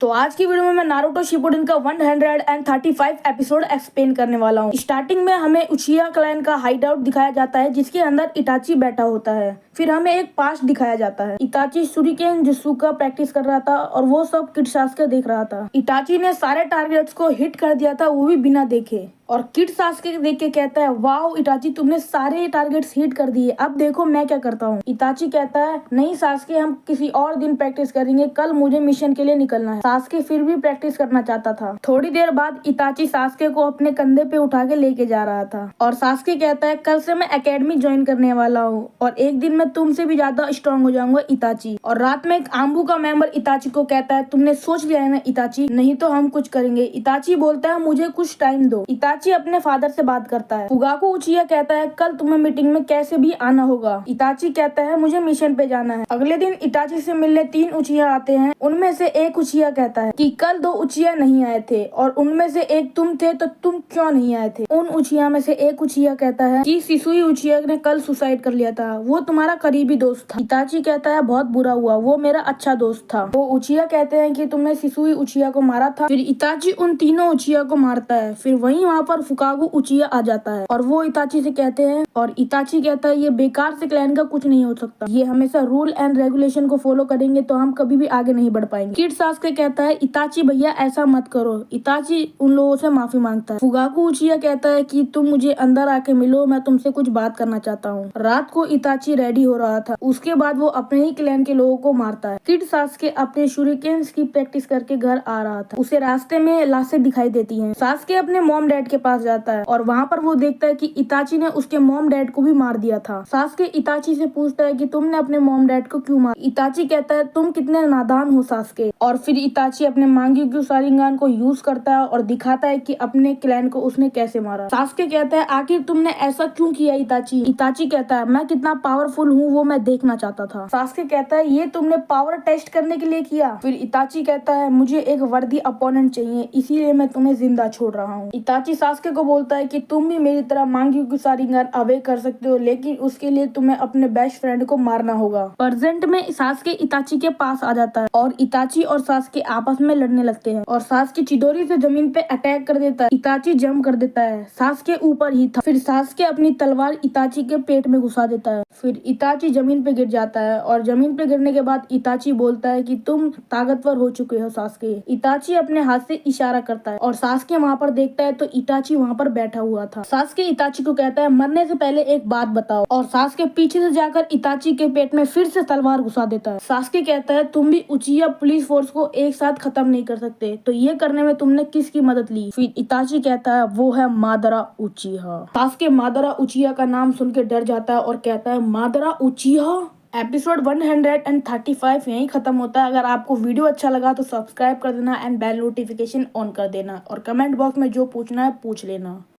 तो आज की वीडियो में मैं नारुतो शिपुडेन का 135 एपिसोड एक्सप्लेन करने वाला हूँ। स्टार्टिंग में हमें उचिहा क्लैन का हाइड आउट दिखाया जाता है जिसके अंदर इताची बैठा होता है। फिर हमें एक पास्ट दिखाया जाता है। इताची शुरिकेन जुत्सु का प्रैक्टिस कर रहा था और वो सब किड सास्के देख रहा था। इताची ने सारे टारगेट्स को हिट कर दिया था, वो भी बिना देखे। और किड सास्के देख के कहता है, वाओ इताची तुमने सारे टारगेट्स हिट कर दिए, अब देखो मैं क्या करता हूँ। इताची कहता है, नहीं सास्के हम किसी और दिन प्रैक्टिस करेंगे, कल मुझे मिशन के लिए निकलना है। सास्के फिर भी प्रैक्टिस करना चाहता था। थोड़ी देर बाद इताची सास्के को अपने कंधे पे उठा के लेके जा रहा था और सास्के कहता है, कल से मैं एकेडमी ज्वाइन करने वाला हूँ और एक दिन मैं तुमसे भी ज्यादा स्ट्रॉन्ग हो जाऊंगा इताची। और रात में एक आम्बू का मेंबर इताची को कहता है, तुमने सोच लिया है ना इताची, नहीं तो हम कुछ करेंगे। इताची बोलता है, मुझे कुछ टाइम दो। इताची अपने फादर से बात करता है। फुगाको उचिहा कहता है, कल तुम्हें मीटिंग में कैसे भी आना होगा। इताची कहता है, मुझे मिशन पे जाना है। अगले दिन इताची से मिलने 3 उचिहा आते हैं। उनमें से एक उचिहा कहता है कि कल 2 उचिहा नहीं आए थे और उनमें से एक तुम थे, तो तुम क्यों नहीं आए थे। उन उचिहा में से एक उचिहा कहता है कि शिसुई उचिहा ने कल सुसाइड कर लिया था, वो तुम्हारा करीबी दोस्त था। इताची कहता है, बहुत बुरा हुआ, वो मेरा अच्छा दोस्त था। वो उचिहा कहते हैं कि तुमने शिसुई उचिहा को मारा था। फिर इताची उन तीनों उचिहा को मारता है। फिर वहीं वहाँ पर फुकागो उचिहा आ जाता है और वो इताची से कहते हैं, और इताची कहता है, ये बेकार से क्लैन का कुछ नहीं हो सकता, ये हमेशा रूल एंड रेगुलेशन को फॉलो करेंगे तो हम कभी भी आगे नहीं बढ़ पाएंगे। किड सास्के कहता है, इताची भैया ऐसा मत करो। इताची उन लोगों से माफी मांगता है। फुगाको उचिहा कहता है कि तुम मुझे अंदर आके मिलो, मैं तुमसे कुछ बात करना चाहता हूँ। रात को इताची रेडी हो रहा था, उसके बाद वो अपने ही क्लैन के लोगों को मारता है। किड सास्के अपने शूरिकेन्स की प्रैक्टिस करके घर आ रहा था। उसे रास्ते में लाशें दिखाई देती हैं। सास्के अपने मॉम डैड के पास जाता है और वहाँ पर वो देखता है कि इताची ने उसके मॉम डैड को भी मार दिया था। सास्के इताची से पूछता है कि तुमने अपने मॉम डैड को क्यों मारा। इताची कहता है, तुम कितने नादान हो सास्के। और फिर इताची अपने मांग्योक्यू शारिंगान को यूज करता है और दिखाता है कि अपने क्लैन को उसने कैसे मारा। सास्के कहता है, आखिर तुमने ऐसा क्यों किया इताची। इताची कहता है, मैं कितना पावरफुल हूँ वो मैं देखना चाहता था। सास्के कहता है, ये तुमने पावर टेस्ट करने के लिए किया। फिर इताची कहता है, मुझे एक वर्दी अपोनेंट चाहिए, इसीलिए मैं तुम्हें जिंदा छोड़ रहा हूँ। इताची सास्के को बोलता है कि तुम भी मेरी तरह मांग्योक्यू शारिंगान अवेक कर सकते हो, लेकिन उसके लिए तुम्हें अपने बेस्ट फ्रेंड को मारना होगा। प्रेजेंट में सास्के इताची के पास आ जाता है और इताची और सास्के आपस में लड़ने लगते हैं और सास्के चिदोरी से जमीन पे अटैक कर देता है। इताची जंप कर देता है, सास्के ऊपर ही था। फिर सास्के अपनी तलवार इताची के पेट में घुसा देता है। फिर इताची जमीन पे गिर जाता है और जमीन पे गिरने के बाद इताची बोलता है कि तुम ताकतवर हो चुके हो सास्के। इताची अपने हाथ से इशारा करता है और सास्के वहाँ पर देखता है तो इताची वहाँ पर बैठा हुआ था। सास्के इताची को कहता है, मरने से पहले एक बात बताओ। और सास्के पीछे से जाकर इताची के पेट में फिर से तलवार घुसा देता है। सास्के कहता है, तुम भी उचिहा पुलिस फोर्स को एक साथ खत्म नहीं कर सकते, तो ये करने में तुमने किसकी मदद ली। फिर इताची कहता है, वो है मादरा उचिहा। सास्के मादरा उचिहा का नाम सुन के डर जाता है और कहता है, मादरा उचिहा। एपिसोड 135 यहीं खत्म होता है। अगर आपको वीडियो अच्छा लगा तो सब्सक्राइब कर देना एंड बेल नोटिफिकेशन ऑन कर देना और कमेंट बॉक्स में जो पूछना है पूछ लेना।